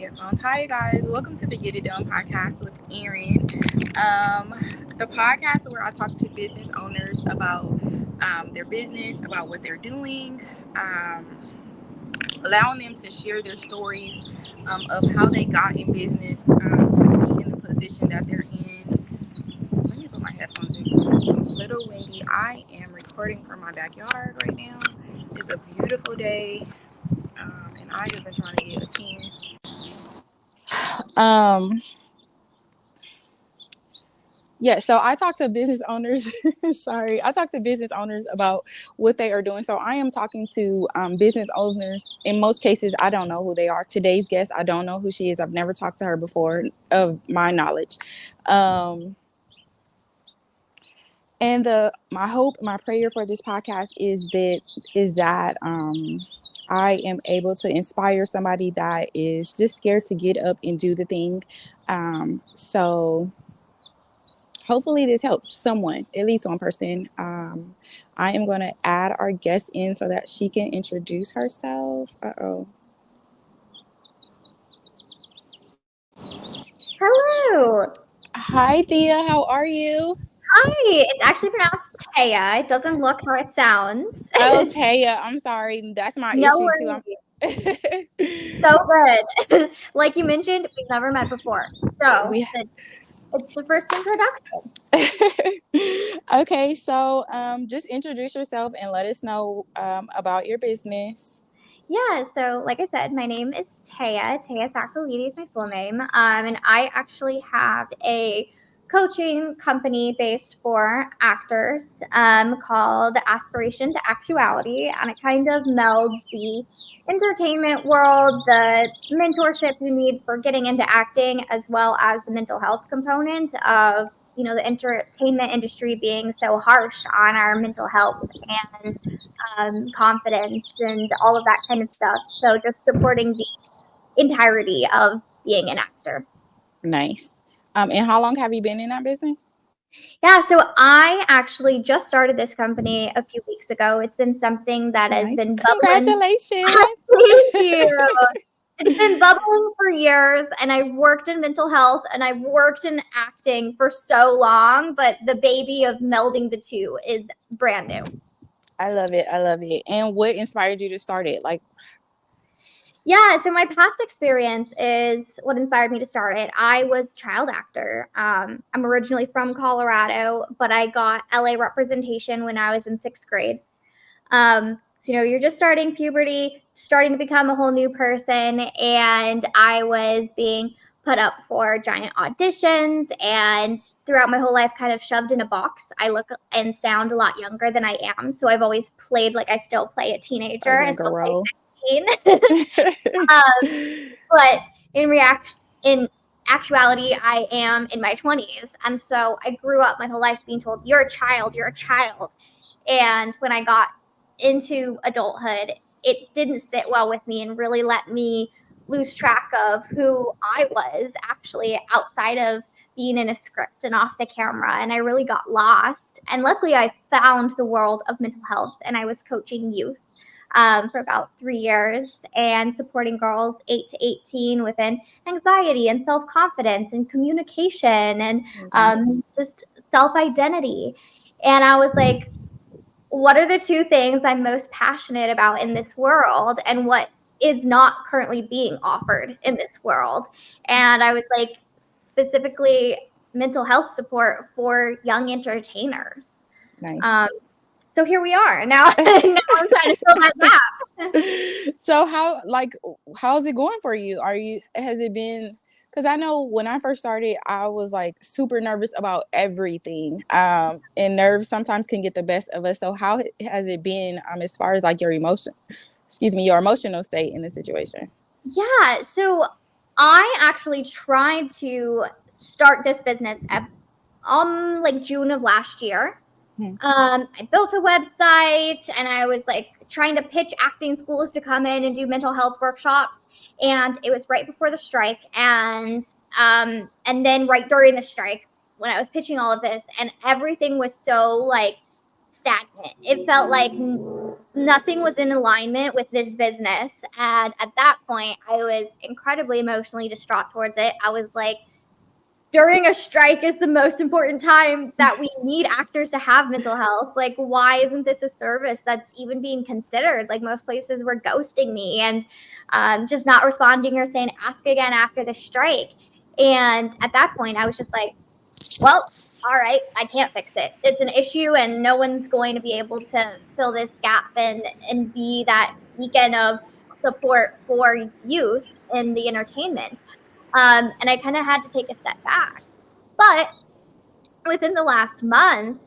headphones. Hi, you guys. Welcome to the Get It Done podcast with Erin. The podcast where I talk to business owners about their business, about what they're doing, um, allowing them to share their stories of how they got in business to be in the position that they're in. Let me put my headphones in because it's a little windy. I am recording from my backyard right now. It's a beautiful day, and I have been trying to get a team. Um, yeah, so I talk to business owners. Sorry, I talk to business owners about what they are doing. So I am talking to business owners. In most cases, I don't know who they are. Today's guest, I don't know who she is. I've never talked to her before, of my knowledge. Um, and my hope, my prayer for this podcast is that I am able to inspire somebody that is just scared to get up and do the thing. So hopefully this helps someone, at least one person. I am going to add our guest in so that she can introduce herself. Hello. Hi, Thea. How are you? Hi. It's actually pronounced Taya. It doesn't look how it sounds. Oh, Taya. I'm sorry. That's my No issue too. worries. So good. Like you mentioned, we've never met before. So we it's the first introduction. Okay, so just introduce yourself and let us know about your business. Yeah, so like I said, my name is Taya. Taya Sakalidi is my full name. And I actually have a coaching company based for actors called Aspiration to Actuality. And it kind of melds the entertainment world, the mentorship you need for getting into acting, as well as the mental health component of, the entertainment industry being so harsh on our mental health and confidence and all of that kind of stuff. So just supporting the entirety of being an actor. Nice. And how long have you been in that business? Yeah, so I actually just started this company a few weeks ago. It's been something that has Nice. been bubbling. Congratulations. Thank you. It's been bubbling for years, and I've worked in mental health and I've worked in acting for so long, but the baby of melding the two is brand new. I love it. I love it. And what inspired you to start it? Yeah, so my past experience is what inspired me to start it. I was a child actor. I'm originally from Colorado, but I got LA representation when I was in sixth grade. So, you're just starting puberty, starting to become a whole new person, and I was being put up for giant auditions and throughout my whole life kind of shoved in a box. I look and sound a lot younger than I am, so I've always played like I still play a teenager. A I younger still play role. 15. But in actuality, I am in my 20s. And so I grew up my whole life being told, you're a child, you're a child. And when I got into adulthood, it didn't sit well with me and really let me lose track of who I was actually outside of being in a script and off the camera. And I really got lost. And luckily, I found the world of mental health and I was coaching youth for about 3 years and supporting girls 8 to 18 within anxiety and self confidence and communication and Nice. just self identity. And I was like, what are the two things I'm most passionate about in this world and what is not currently being offered in this world? And I was like, specifically mental health support for young entertainers. Nice. Um, so here we are. Now, now I'm trying to fill that gap. So how's it going for you? Has it been, because I know when I first started, I was like super nervous about everything. And nerves sometimes can get the best of us. So how has it been as far as like your your emotional state in the situation? Yeah, so I actually tried to start this business at like June of last year. Hmm. I built a website and I was like trying to pitch acting schools to come in and do mental health workshops. And it was right before the strike, and then right during the strike when I was pitching all of this, and everything was so like stagnant. It felt like nothing was in alignment with this business. And at that point, I was incredibly emotionally distraught towards it. I was like, during a strike is the most important time that we need actors to have mental health. Like, why isn't this a service that's even being considered? Like, most places were ghosting me and just not responding or saying, ask again after the strike. And at that point, I was just like, well, all right, I can't fix it. It's an issue, and no one's going to be able to fill this gap and be that beacon of support for youth in the entertainment. And I kind of had to take a step back. But within the last month,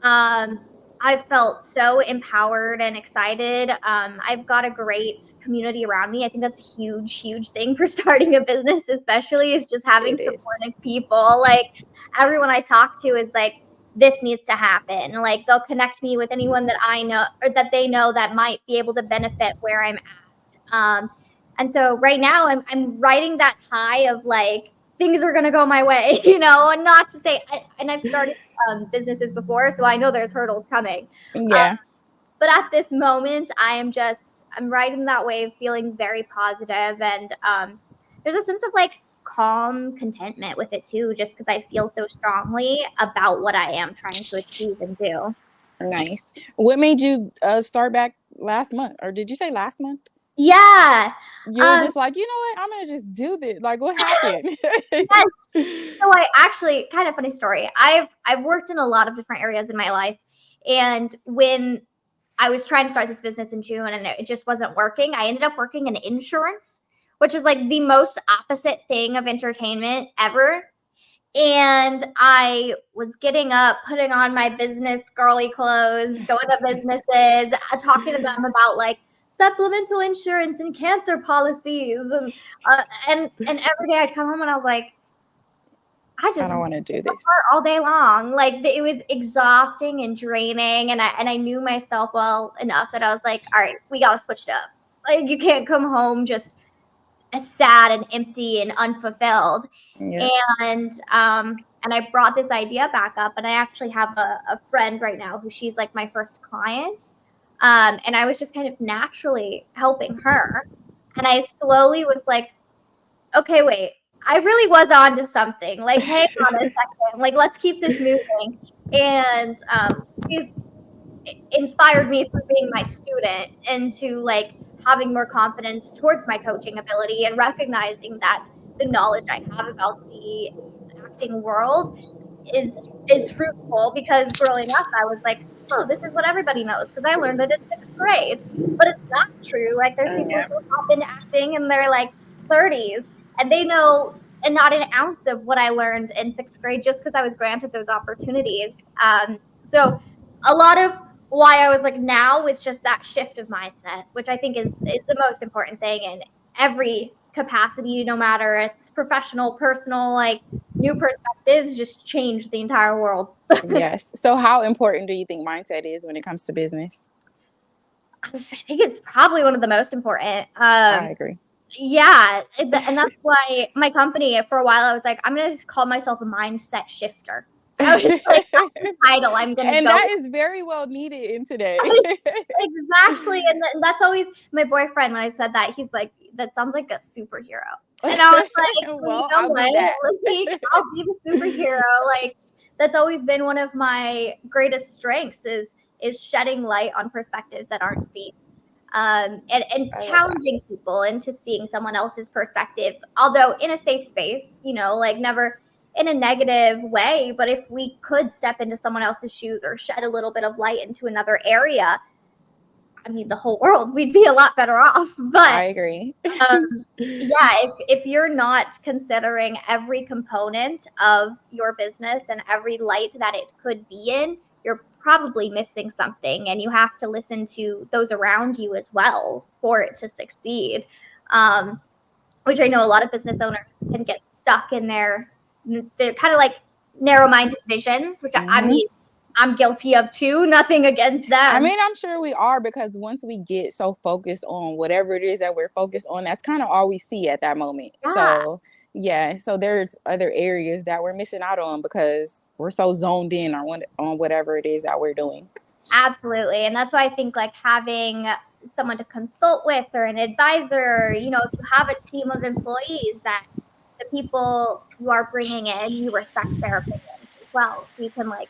um, I've felt so empowered and excited. I've got a great community around me. I think that's a huge, huge thing for starting a business, especially is just having It is. supportive people. Like everyone I talk to is like, this needs to happen. Like they'll connect me with anyone that I know or that they know that might be able to benefit where I'm at. And so right now I'm riding that high of like things are gonna go my way, and not to say, and I've started businesses before, so I know there's hurdles coming. Uh, Yeah. but at this moment, I'm riding that wave, feeling very positive, and there's a sense of like calm contentment with it too, just because I feel so strongly about what I am trying to achieve and do. Nice. What made you start back last month? Or did you say last month? Yeah. You were Um, just like, you know what? I'm gonna just do this. Like, what happened? yes. So I actually, kind of funny story. I've worked in a lot of different areas in my life, and when I was trying to start this business in June and it just wasn't working, I ended up working in insurance, which is like the most opposite thing of entertainment ever. And I was getting up, putting on my business girly clothes, going to businesses, talking to them about like supplemental insurance and cancer policies, and every day I'd come home and I was like, I I just don't want want to to sit do in the this. car all day long. Like it was exhausting and draining, and I knew myself well enough that I was like, all right, we got to switch it up. Like you can't come home just sad and empty and unfulfilled. Yeah. And I brought this idea back up, and I actually have a friend right now who she's like my first client. And I was just kind of naturally helping her. And I slowly was like, okay, wait, I really was on to something. Like, hang on a second. Like, let's keep this moving. And she's inspired me through being my student into like having more confidence towards my coaching ability and recognizing that the knowledge I have about the acting world is fruitful because growing up I was like, oh, this is what everybody knows because I learned it in sixth grade. But it's not true. Like there's people Yeah. who hop into acting in their like 30s and they know and not an ounce of what I learned in sixth grade just because I was granted those opportunities. So a lot of why I was like now is just that shift of mindset, which I think is the most important thing in every capacity, no matter it's professional, personal, like new perspectives just change the entire world. Yes. So, how important do you think mindset is when it comes to business? I think it's probably one of the most important. I agree. Yeah, and that's why my company for a while I was like, I'm gonna call myself a mindset shifter. I was like, that's the title I'm gonna And go that with. is very well needed in today. Exactly, and that's always my boyfriend. When I said that, he's like, "That sounds like a superhero," and I was like, "Well, you Well, know I'll be what? that. Like, I'll be the superhero." Like, that's always been one of my greatest strengths is shedding light on perspectives that aren't seen, and I love that. challenging people into seeing someone else's perspective, although in a safe space, like never in a negative way. But if we could step into someone else's shoes or shed a little bit of light into another area, I mean, the whole world, we'd be a lot better off. I But agree. um, yeah, if you're not considering every component of your business and every light that it could be in, you're probably missing something, and you have to listen to those around you as well for it to succeed. Um, which I know a lot of business owners can get stuck in they're kind of like narrow-minded visions, which I Hmm. mean, I'm guilty of too. Nothing against I them. mean, I'm sure we are because once we get so focused on whatever it is that we're focused on, that's kind of all we see at that moment. Yeah. So, yeah, so there's other areas that we're missing out on because we're so zoned in on whatever it is that we're doing. Absolutely. And that's why I think like having someone to consult with or an advisor, if you have a team of employees that the people you are bringing in, you respect their opinions as well. So you can like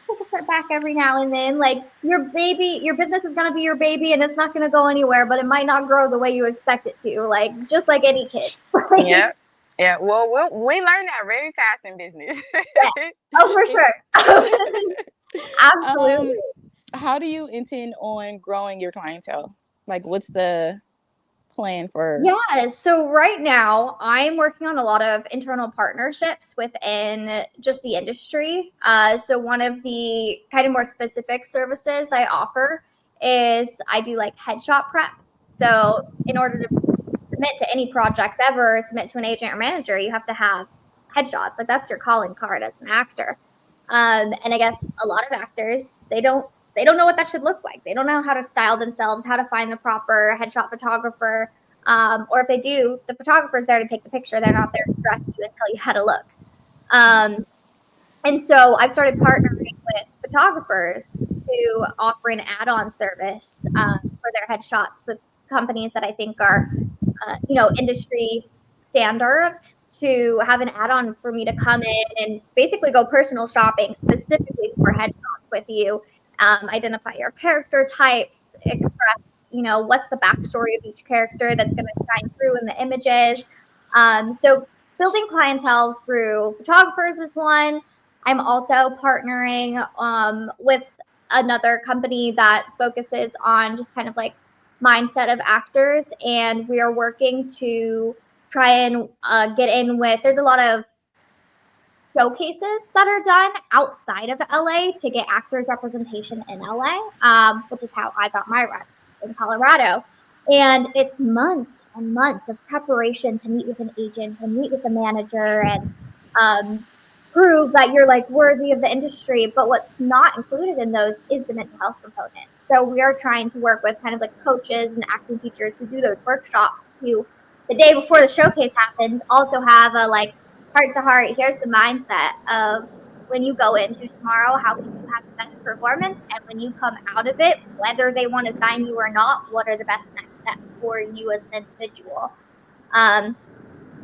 take a step back every now and then. Like your business is going to be your baby and it's not going to go anywhere, but it might not grow the way you expect it to. Like just like any kid. Yeah. Yeah. Well, we learned that very fast in business. Yeah. Oh, for sure. um, Absolutely. how do you intend on growing your clientele? Like, what's the plan for? Yeah, so right now I'm working on a lot of internal partnerships within just the industry. So one of the kind of more specific services I offer is I do like headshot prep. So in order to submit to any projects ever, submit to an agent or manager, you have to have headshots. Like that's your calling card as an actor. And I guess a lot of actors they don't know what that should look like. They don't know how to style themselves, how to find the proper headshot photographer. Or if they do, the photographer's there to take the picture. They're not there to dress you and tell you how to look. Um, and so I've started partnering with photographers to offer an add-on service for their headshots with companies that I think are industry standard to have an add-on for me to come in and basically go personal shopping specifically for headshots with you. Identify your character types, express, what's the backstory of each character that's going to shine through in the images. So building clientele through photographers is one. I'm also partnering with another company that focuses on just kind of like mindset of actors, and we are working to try and get in with. There's a lot of showcases that are done outside of LA to get actors representation in LA, which is how I got my reps in Colorado. And it's months and months of preparation to meet with an agent and meet with a manager and um, prove that you're like worthy of the industry. But what's not included in those is the mental health component. So we are trying to work with kind of like coaches and acting teachers who do those workshops to the day before the showcase happens also have a like heart to heart, here's the mindset of when you go into tomorrow, how can you have the best performance? And when you come out of it, whether they want to sign you or not, what are the best next steps for you as an individual? Um,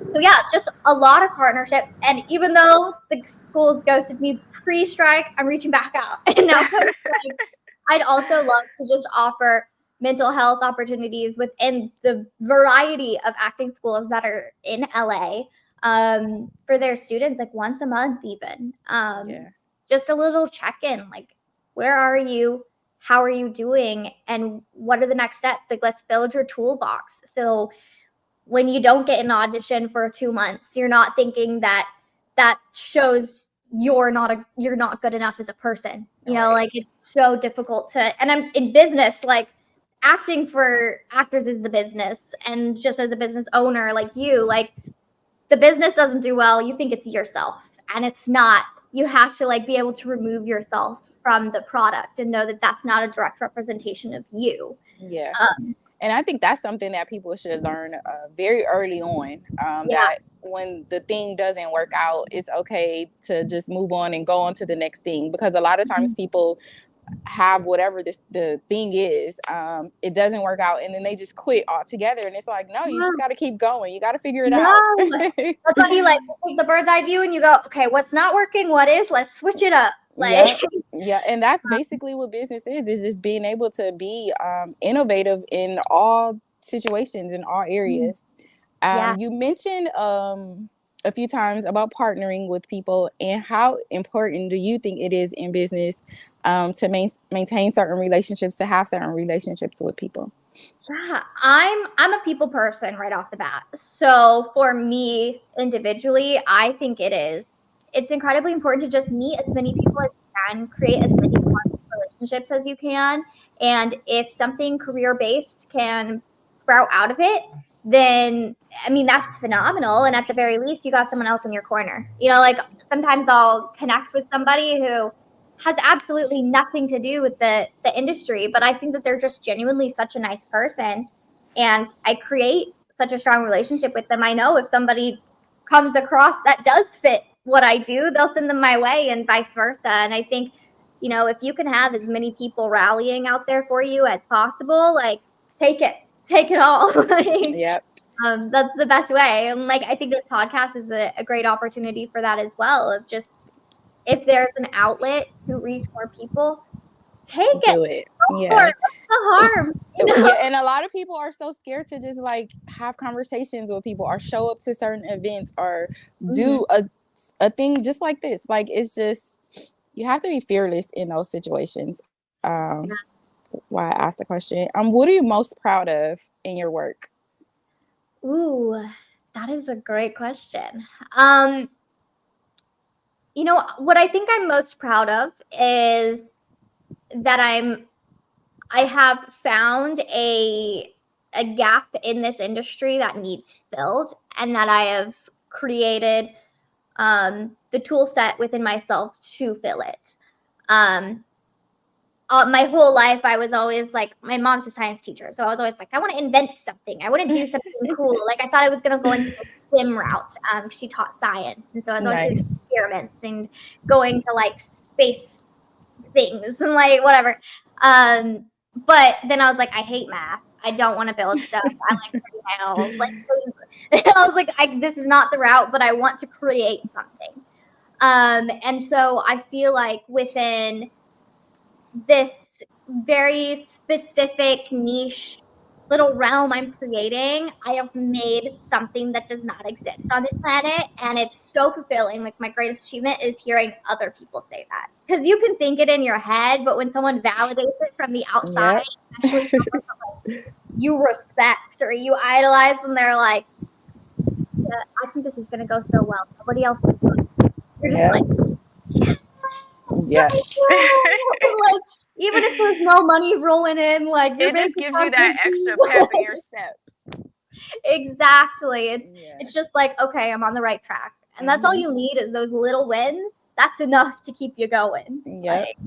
so yeah, just a lot of partnerships. And even though the schools ghosted me pre-strike, I'm reaching back out. And now post-strike, I'd also love to just offer mental health opportunities within the variety of acting schools that are in LA for their students, like once a month, even. Yeah. Just a little check in, like, where are you? How are you doing? And what are the next steps? Like, let's build your toolbox. So when you don't get an audition for 2 months, you're not thinking that that shows you're not good enough as a person. Right. Like it's so difficult to, and I'm in business, like acting for actors is the business. And just as a business owner like you, like the business doesn't do well, you think it's yourself. And it's not. You have to like be able to remove yourself from the product and know that that's not a direct representation of you. Yeah. Um, And I think that's something that people should learn very early on. yeah. That when the thing doesn't work out, it's okay to just move on and go on to the next thing. Because a lot of times people have whatever the thing is, it doesn't work out, and then they just quit altogether. And it's like, no, you just got to keep going. You got to figure it out. No, that's why you like take the bird's eye view and you go, okay, what's not working? What is? Let's switch it up. Like, Yeah, yeah, and that's basically what business is just being able to be innovative in all situations in all areas. yeah, You mentioned a few times about partnering with people, and how important do you think it is in business to maintain certain relationships, to have certain relationships with people? yeah. I'm a people person right off the bat. So for me individually, I think it's incredibly important to just meet as many people as you can, create as many relationships as you can. And if something career based can sprout out of it, then I mean that's phenomenal. And at the very least, you got someone else in your corner. Like sometimes I'll connect with somebody who has absolutely nothing to do with the industry, but I think that they're just genuinely such a nice person, and I create such a strong relationship with them. I know if somebody comes across that does fit what I do, they'll send them my way, and vice versa. And I think if you can have as many people rallying out there for you as possible, like take it all. Yep. That's the best way. And like, I think this podcast is a great opportunity for that as well. Of just, if there's an outlet to reach more people, take it. Do it. Go for Yeah. it. What's the harm? Yeah, and a lot of people are so scared to just like have conversations with people or show up to certain events or do a thing just like this. Like, it's just, you have to be fearless in those situations. Why I asked the question. What are you most proud of in your work? Ooh, that is a great question. What I think I'm most proud of is that I have found a gap in this industry that needs filled, and that I have created the tool set within myself to fill it. My whole life, I was always like, my mom's a science teacher, so I was always like, I want to invent something. I want to do something cool. Like, I thought I was going to go into the STEM route. She taught science, and so I was always doing Nice. experiments and going to like space things and like whatever. But then I was like, I hate math. I don't want to build stuff. I like pretty panels. Like, I was like, this is not the route, but I want to create something. And so I feel like within this very specific niche little realm I'm creating, I have made something that does not exist on this planet, and it's so fulfilling. Like, my greatest achievement is hearing other people say that, because you can think it in your head, but when someone validates it from the outside, Yep. especially someone that, like, you respect or you idolize, and they're like, yeah, I think this is gonna go so well. Nobody else is doing it. You're just Yep. like, Yes. like, even if there's no money rolling in, like, your It bank just gives you account that extra pep in is your step. exactly. Yeah. It's just like, okay, I'm on the right track, and that's all Mhm. you need is those little wins. That's enough to keep you going. Yep. Like,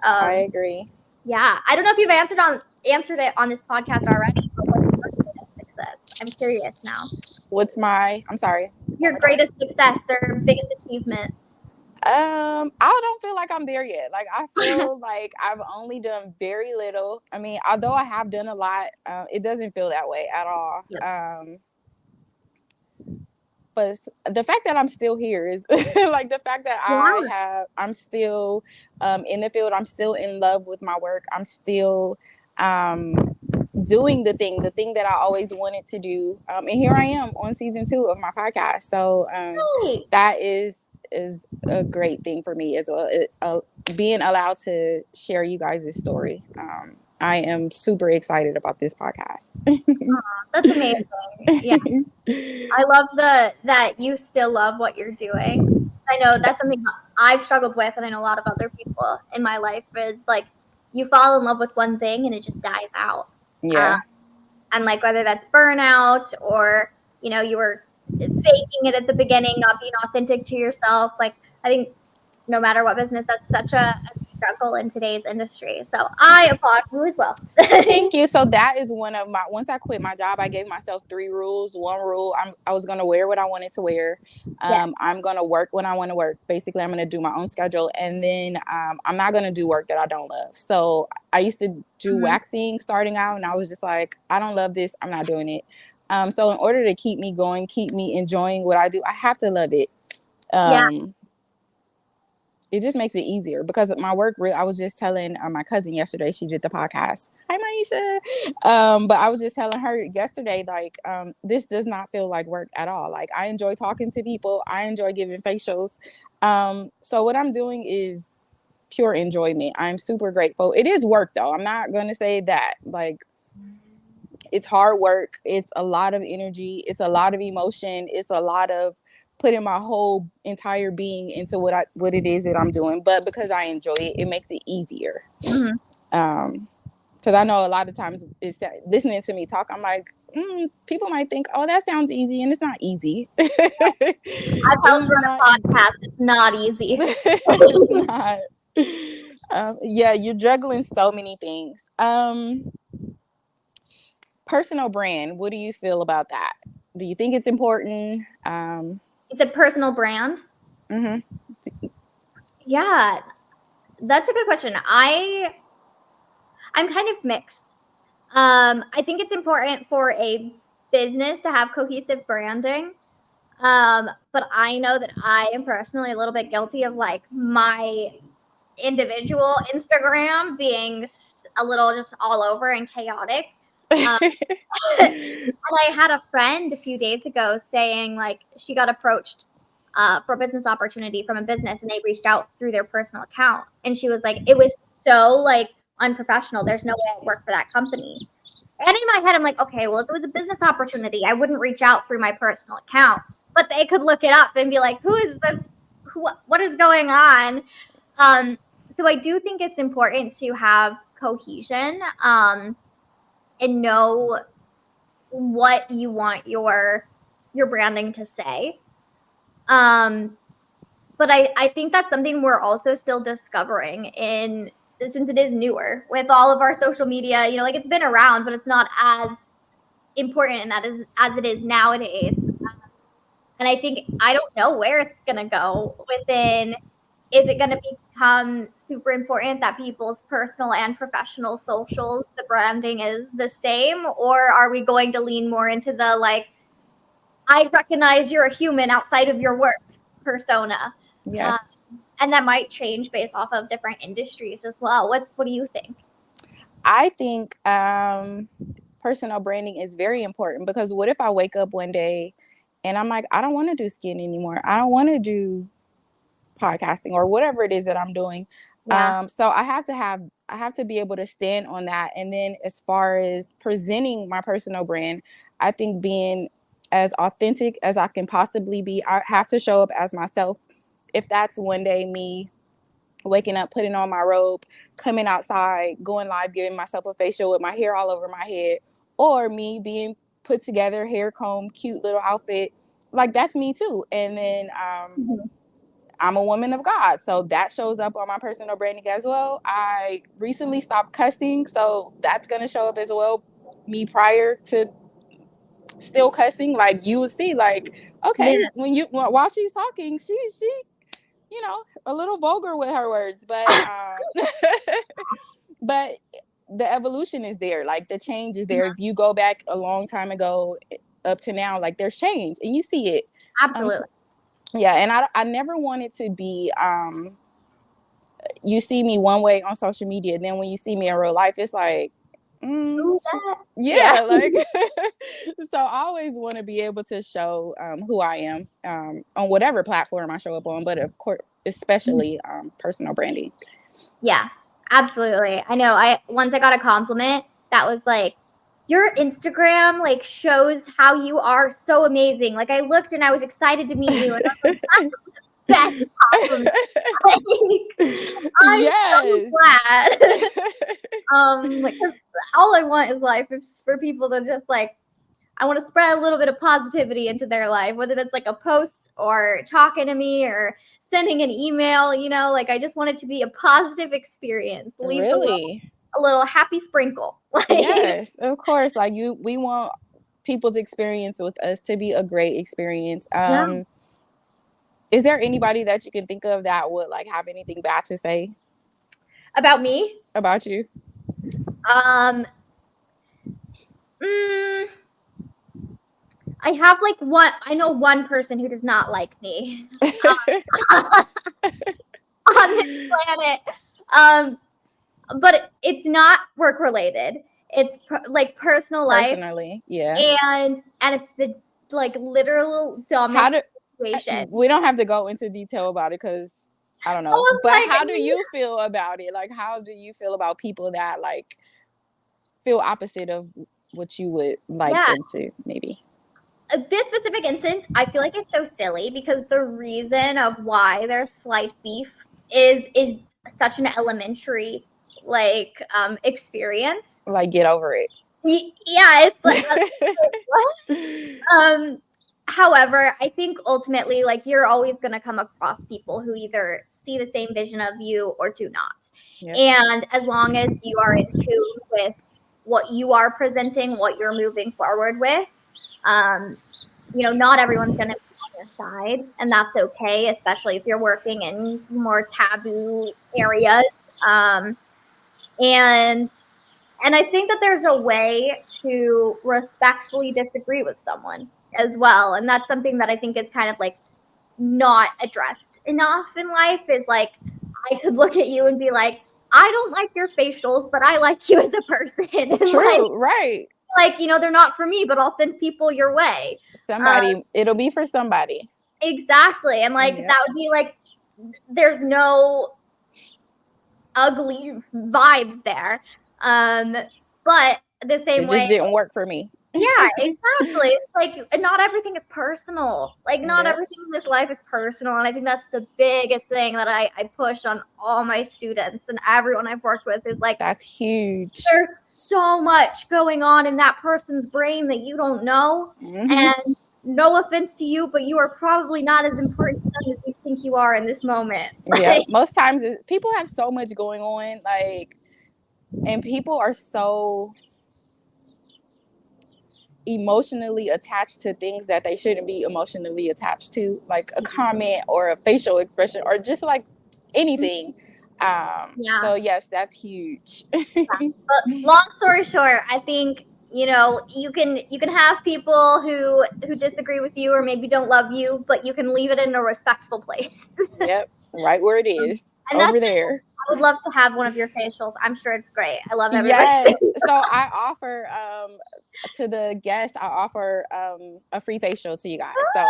I agree. yeah. I don't know if you've answered it on this podcast already, but what's your greatest success? I'm curious now. What's I'm sorry. Your greatest success, their biggest achievement. I don't feel like I'm there yet. Like, I feel like I've only done very little. I mean, although I have done a lot, it doesn't feel that way at all. Yep. But the fact that I'm still here is like the fact that I'm still in the field. I'm still in love with my work. I'm still doing the thing that I always wanted to do. And here I am on season 2 of my podcast. So Right. that is a great thing for me as well. Being allowed to share you guys' story. I am super excited about this podcast. That's amazing. Yeah. I love that you still love what you're doing. I know that's something that I've struggled with, and I know a lot of other people in my life is like, you fall in love with one thing and it just dies out. Yeah. And like, whether that's burnout or, you were faking it at the beginning, not being authentic to yourself. Like, I think no matter what business, that's such a struggle in today's industry. So I applaud you as well. Thank you. So that is one of my, once I quit my job, I gave myself 3 rules. One rule, I was going to wear what I wanted to wear. Yeah. I'm going to work when I want to work. Basically, I'm going to do my own schedule. And then I'm not going to do work that I don't love. So I used to do waxing starting out, and I was just like, I don't love this. I'm not doing it. So in order to keep me going, keep me enjoying what I do, I have to love it. Yeah. It just makes it easier because my work, I was just telling my cousin yesterday, she did the podcast. Hi, Maisha. But I was just telling her yesterday, like, this does not feel like work at all. Like, I enjoy talking to people. I enjoy giving facials. So what I'm doing is pure enjoyment. I'm super grateful. It is work, though. I'm not going to say that. Like, it's hard work. It's a lot of energy. It's a lot of emotion. It's a lot of putting my whole entire being into what it is that I'm doing. But because I enjoy it, it makes it easier. Because I know a lot of times it's listening to me talk, I'm like, people might think, oh, that sounds easy, and it's not easy. I've helped run a podcast. It's not easy. It's not. Yeah, you're juggling so many things. Personal brand, what do you feel about that? Do you think it's important? It's a personal brand. Mm-hmm. Yeah. That's a good question. I'm kind of mixed. I think it's important for a business to have cohesive branding. But I know that I am personally a little bit guilty of like my individual Instagram being a little just all over and chaotic. Um, and I had a friend a few days ago saying like she got approached for a business opportunity from a business and they reached out through their personal account. And she was like, it was so like unprofessional. There's no way I'd work for that company. And in my head, I'm like, okay, well, if it was a business opportunity, I wouldn't reach out through my personal account. But they could look it up and be like, who is this? What is going on? Um, so I do think it's important to have cohesion and know what you want your branding to say. Um, but I think that's something we're also still discovering in since it is newer with all of our social media. You know, like it's been around, but it's not as important and that is as it is nowadays. And I think I don't know where it's gonna go within. Is it gonna become super important that people's personal and professional socials, the branding is the same, or are we going to lean more into the like, I recognize you're a human outside of your work persona? Um, Yes. and that might change based off of different industries as well. What do you think? I think personal branding is very important because what if I wake up one day and I'm like, I don't want to do skin anymore. I don't want to do podcasting or whatever it is that I'm doing. Yeah. So I have to be able to stand on that. And then as far as presenting my personal brand, I think being as authentic as I can possibly be, I have to show up as myself. If that's one day me waking up, putting on my robe, coming outside, going live, giving myself a facial with my hair all over my head, or me being put together, hair comb, cute little outfit, like that's me too. And then Mhm. I'm a woman of God, so that shows up on my personal branding as well. I recently stopped cussing, so that's gonna show up as well. Me prior to still cussing, like you would see, like Yeah. okay, when you while she's talking, she you know a little vulgar with her words, but but the evolution is there, like the change is there. If you go back a long time ago up to now, like there's change and you see it. um Absolutely. yeah, and I never wanted to be you see me one way on social media, and then when you see me in real life, it's like, Who's that? Yeah. yeah, like, so I always want to be able to show who I am on whatever platform I show up on, but of course, especially personal branding. Yeah, absolutely. I know. I once I got a compliment that was like, "Your Instagram like shows how you are so amazing." Like I looked and I was excited to meet you, and I was like, "That's the best compliment." Like, I'm so Yes. glad. Like 'cause all I want is life is for people to just like I want to spread a little bit of positivity into their life, whether that's like a post or talking to me or sending an email, you know, like I just want it to be a positive experience. Leaves Really? a little happy sprinkle. Like Yes, of course. Like we want people's experience with us to be a great experience. yeah. Is there anybody that you can think of that would like have anything bad to say About me, about you? um mm, I have like one I know one person who does not like me on this planet. Um but it's not work related. It's like personal life Personally, yeah. and it's the like literal How do dumbest situation. we don't have to go into detail about it because I don't I know. was But like, how do you feel about it? Like, how do you feel about people that like feel opposite of what you would like yeah, them to? Maybe. this specific instance, I feel like it's so silly because the reason of why there's slight beef is such an elementary like experience. Like, get over it. Yeah, it's like what? Um, however, I think ultimately, like, you're always going to come across people who either see the same vision of you or do not. Yep. And as long as you are in tune with what you are presenting, what you're moving forward with, um, you know, not everyone's going to be your side, and that's okay, especially if you're working in more taboo areas. And I think that there's a way to respectfully disagree with someone as well, and that's something that I think is kind of like not addressed enough in life. Is like, I could look at you and be like, I don't like your facials, but I like you as a person, and True, right. they're not for me, but I'll send people your way. Somebody, it'll be for somebody. Exactly, and like Yep. that would be like, there's no ugly vibes there. But the same It just way, didn't work for me. yeah, exactly. It's like, not everything is personal. Like, not Yep. everything in this life is personal. And I think that's the biggest thing that I push on all my students and everyone I've worked with is like, That's huge. there's so much going on in that person's brain that you don't know. Mm-hmm. And no offense to you, but you are probably not as important to them as you think you are in this moment. Yeah. Most times people have so much going on, like, and people are so emotionally attached to things that they shouldn't be emotionally attached to, like a comment or a facial expression or just like anything. Yeah. So yes, that's huge. But long story short, I think you can have people who disagree with you or maybe don't love you, but you can leave it in a respectful place. Yep, right where it is, And over that's, there. I would love to have one of your facials. I'm sure it's great. I love everybody. Yes. So I offer to the guests, I offer a free facial to you guys. So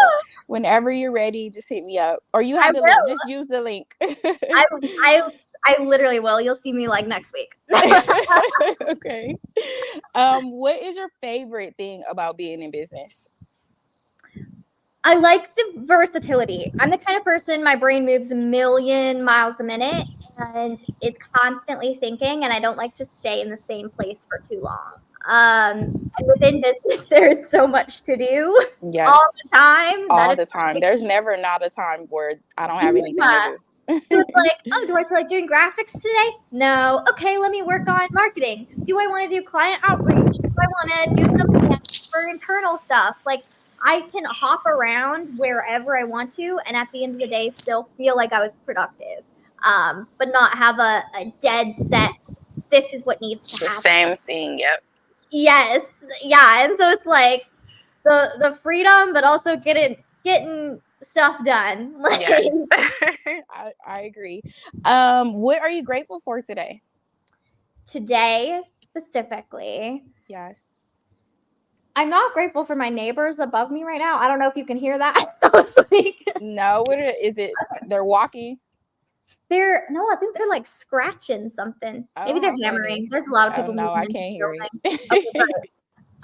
whenever you're ready, just hit me up. Or you have the link. Just use the link. I literally will. You'll see me like next week. Okay. What is your favorite thing about being in business? I like the versatility. I'm the kind of person, my brain moves a million miles a minute and it's constantly thinking, and I don't like to stay in the same place for too long. And within business, there's so much to do. Yes. All the time. All the time. There's never not a time where I don't have anything to do. So it's like, oh, do I feel like doing graphics today? No. Okay, let me work on marketing. Do I want to do client outreach? Do I want to do something for internal stuff? Like, I can hop around wherever I want to, and at the end of the day, still feel like I was productive, but not have a dead set, this is what needs to happen. The same thing, yep. Yes, yeah, and so it's like the freedom, but also getting stuff done. Like, yes. I agree. What are you grateful for today? Today specifically, yes. I'm not grateful for my neighbors above me right now. I don't know if you can hear that. I was like, no, what is it? Okay. They're walking. I think they're like scratching something. Maybe they're hammering. There's a lot of people. No, I can't hear you.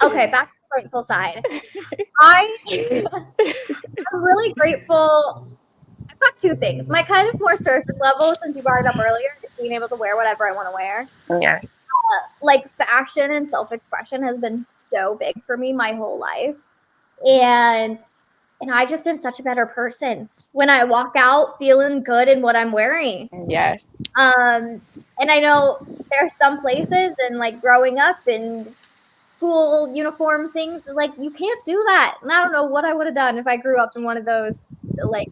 Okay, back to the grateful side. I'm really grateful. I've got two things. My kind of more surface level, since you brought it up earlier, is being able to wear whatever I want to wear. Yeah. Like fashion and self-expression has been so big for me my whole life. And I just am such a better person when I walk out feeling good in what I'm wearing. Yes. And I know there are some places, and like growing up in school uniform things, like you can't do that. And I don't know what I would have done if I grew up in one of those like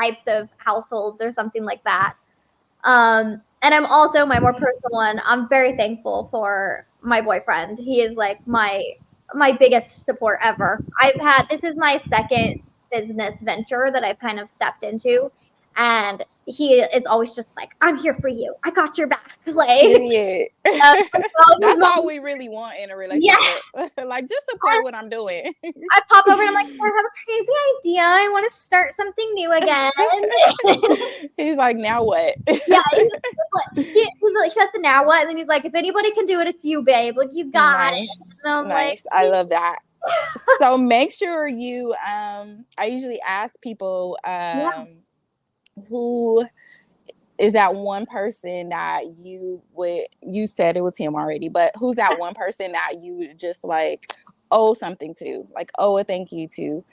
types of households or something like that. And I'm also, my more personal one, I'm very thankful for my boyfriend. He is like my biggest support ever. This is my second business venture that I've kind of stepped into, and he is always just like, I'm here for you. I got your back. Like, yeah. That's all we really want in a relationship. Yes. Like, just support what I'm doing. I pop over and I'm like, I have a crazy idea. I want to start something new again. He's like, now what? Yeah, he has the now what, and then he's like, if anybody can do it, it's you, babe. Like, you got it. And I'm nice. Like, I love that. So make sure you I usually ask people who is that one person that you said it was him already, but who's that one person that you just like owe something to, like owe a thank you to?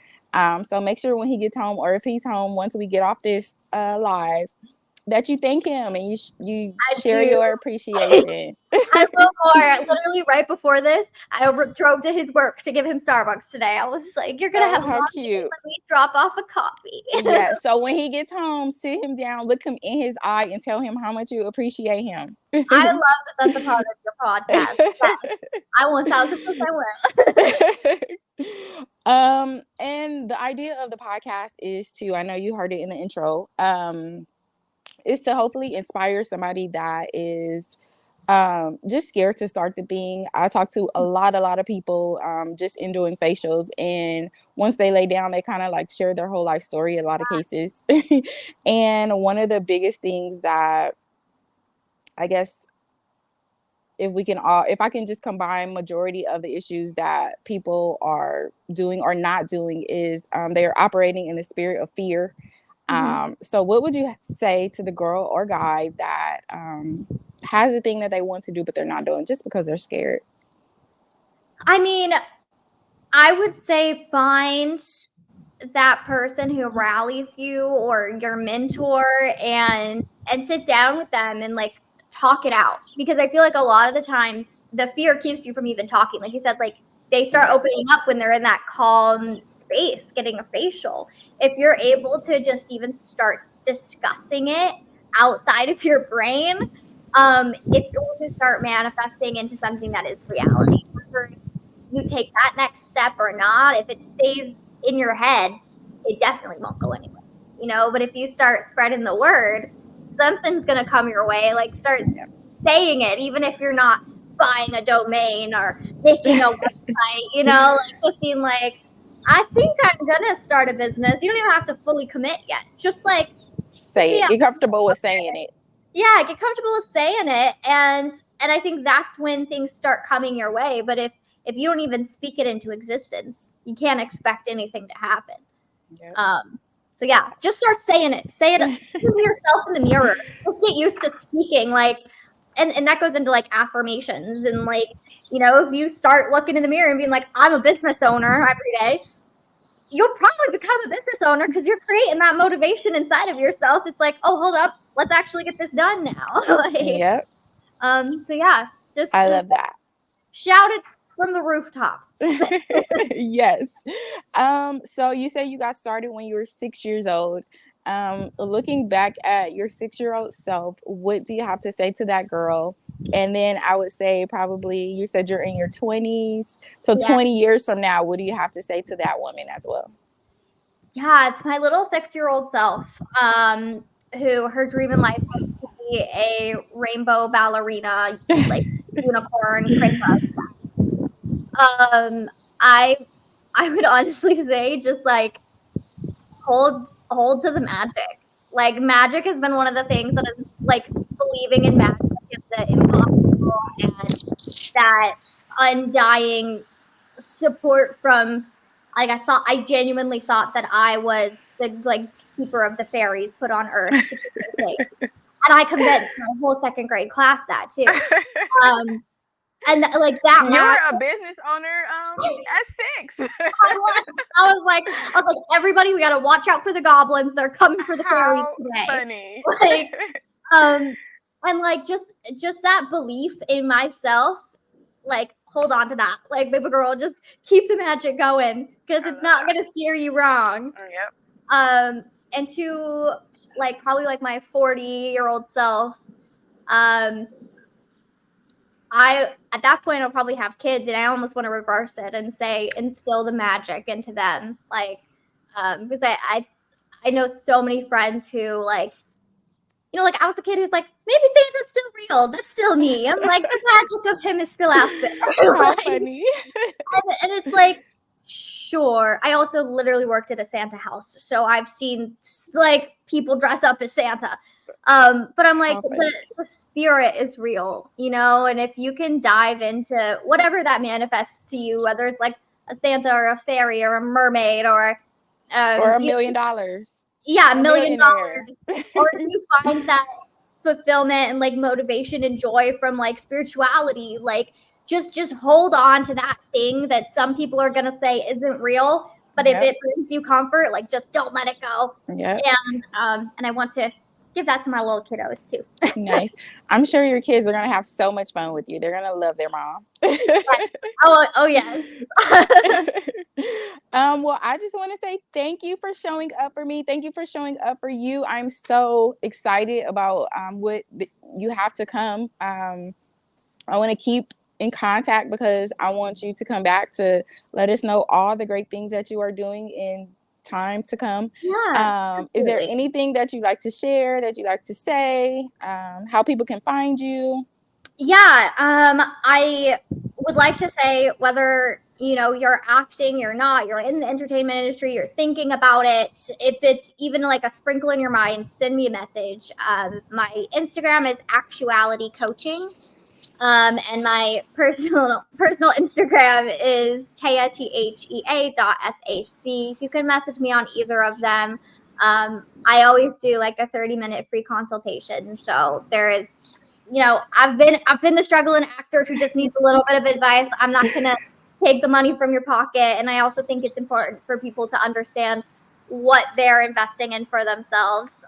So make sure when he gets home, or if he's home once we get off this live, that you thank him and you I share do. your appreciation. I will more. Literally right before this, I drove to his work to give him Starbucks today. I was like, "You're gonna Oh, have a how long day. cute. Let me drop off a coffee." Yeah. So when he gets home, sit him down, look him in his eye, and tell him how much you appreciate him. I love that that's a part of your podcast. Yes, I 1000% will. And the idea of the podcast is to, I know you heard it in the intro, is to hopefully inspire somebody that is just scared to start the thing. I talk to a lot of people just in doing facials, and once they lay down, they kind of like share their whole life story in a lot of cases. And one of the biggest things that I guess if I can just combine majority of the issues that people are doing or not doing is they are operating in the spirit of fear. Mhm. So what would you say to the girl or guy that has a thing that they want to do but they're not doing just because they're scared? I mean, I would say find that person who rallies you or your mentor and sit down with them and like talk it out, because I feel like a lot of the times the fear keeps you from even talking. Like you said, like they start Yeah. opening up when they're in that calm space getting a facial. If you're able to just even start discussing it outside of your brain, it's going to start manifesting into something that is reality. Whether you take that next step or not, if it stays in your head, it definitely won't go anywhere. But if you start spreading the word, something's going to come your way. Like start Yeah. saying it, even if you're not buying a domain or making a website, like just being like, I think I'm going to start a business. You don't even have to fully commit yet. Just like, Say yeah, it. Get comfortable with saying it. yeah, get comfortable with saying it, and I think that's when things start coming your way. But if you don't even speak it into existence, you can't expect anything to happen. Yep. um so yeah, just start saying it. Say it to yourself in the mirror. Just get used to speaking, like, and that goes into like affirmations, and like, if you start looking in the mirror and being like, I'm a business owner every day, you'll probably become a business owner because you're creating that motivation inside of yourself. It's like, oh, hold up, let's actually get this done now. Like, Yep. so yeah, just I love just that. shout it from the rooftops. Yes. So you say you got started when you were 6 years old. Looking back at your 6-year-old self, what do you have to say to that girl? And then I would say probably you said you're in your 20s. So Yeah, 20 years from now, what do you have to say to that woman as well? yeah, it's my little 6-year-old self, who her dream in life was to be a rainbow ballerina, like unicorn princess. Um, I I would honestly say just like hold to the magic. Like magic has been one of the things that is like believing in magic is the impossible and that undying support from, like, I genuinely thought that I was the like keeper of the fairies put on earth to keep it safe. And I convinced my whole second grade class that too. Um and like that You magic. were a business owner at 6. I was like, everybody, we gotta watch out for the goblins. They're coming for the fairies How today. funny. Like, and like just that belief in myself, like hold on to that. Like, baby girl, just keep the magic going because I it's love not that. gonna steer you wrong. Yep. And to like probably like my 40-year-old self, um, I at that point I'll probably have kids, and I almost want to reverse it and say instill the magic into them, like, because I know so many friends who like, like I was the kid who's like, maybe Santa's still real. That's still me. I'm like, the magic of him is still out there. How Like, funny. and it's like, sure. I also literally worked at a Santa house, so I've seen like people dress up as Santa. But I'm like, How funny. the spirit is real, and if you can dive into whatever that manifests to you, whether it's like a Santa or a fairy or a mermaid or Or a you million dollars. yeah, A $1 million, millionaire. or if you find that fulfillment and like motivation and joy from like spirituality, like just hold on to that thing that some people are gonna say isn't real, but if Yep. it brings you comfort, like just don't let it go. Yep. And I want to give that to my little kiddos too. Nice. I'm sure your kids are gonna have so much fun with you. They're gonna love their mom. Oh yes. Well, I just want to say thank you for showing up for me. Thank you for showing up for you. I'm so excited about what you have to come. I want to keep in contact because I want you to come back to let us know all the great things that you are doing in time to come. Yeah, Is there absolutely. anything that you'd like to share, that you'd like to say, how people can find you? Yeah, I would like to say whether you're acting, you're not, you're in the entertainment industry, you're thinking about it. If it's even like a sprinkle in your mind, send me a message. My Instagram is actuality coaching. And my personal Instagram is thea.sac. You can message me on either of them. I always do like a 30-minute free consultation. So there is, I've been the struggling actor who just needs a little bit of advice. I'm not gonna take the money from your pocket, and I also think it's important for people to understand what they're investing in for themselves.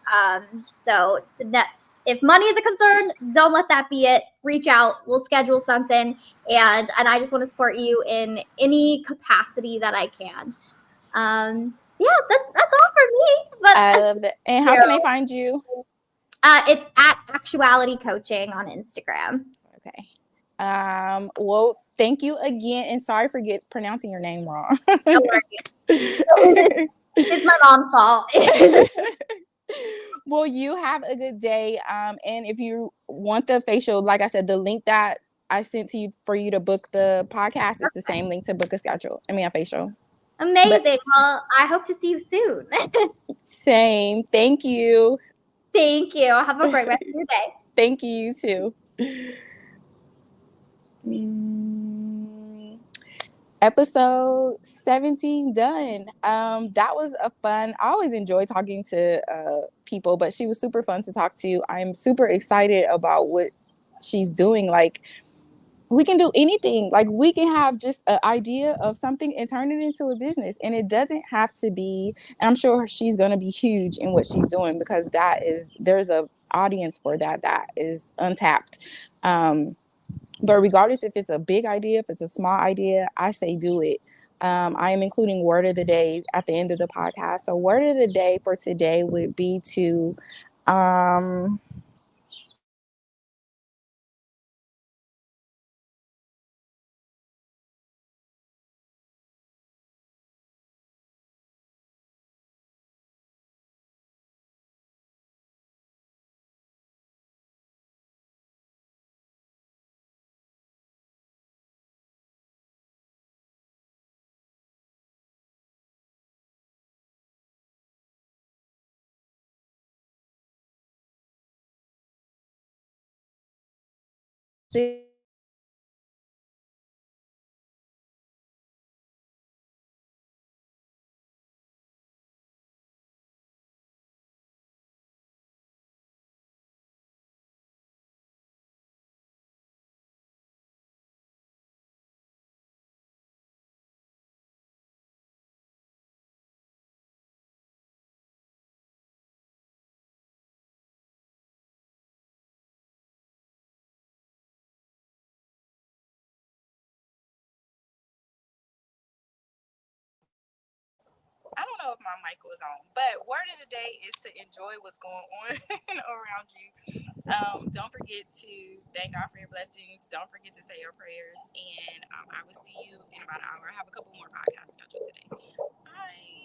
If money is a concern, don't let that be it. Reach out. We'll schedule something, and I just want to support you in any capacity that I can. Yeah, that's all for me. But I love that. And how you. can they find you? It's at Actuality Coaching on Instagram. Okay. Well, thank you again, and sorry for pronouncing your name wrong. No worries. It's my mom's fault. Well, you have a good day. And if you want the facial, like I said, the link that I sent to you for you to book the podcast is the same link to book a schedule. I mean, a facial. But Amazing. Well, I hope to see you soon. same. Thank you. Thank you. Have a great rest of your day. Thank you too. Mm, Episode 17 done. That was a fun. I always enjoy talking to people, but she was super fun to talk to. I'm super excited about what she's doing. Like, we can do anything. Like, we can have just an idea of something and turn it into a business, and it doesn't have to be. And I'm sure she's going to be huge in what she's doing because there's a audience for that is untapped. But regardless if it's a big idea, if it's a small idea, I say do it. I am including word of the day at the end of the podcast. So word of the day for today would be to um, I don't know if my mic was on, but word of the day is to enjoy what's going on around you. Don't forget to thank God for your blessings. Don't forget to say your prayers. And I will see you in about an hour. I have a couple more podcasts scheduled today. Bye.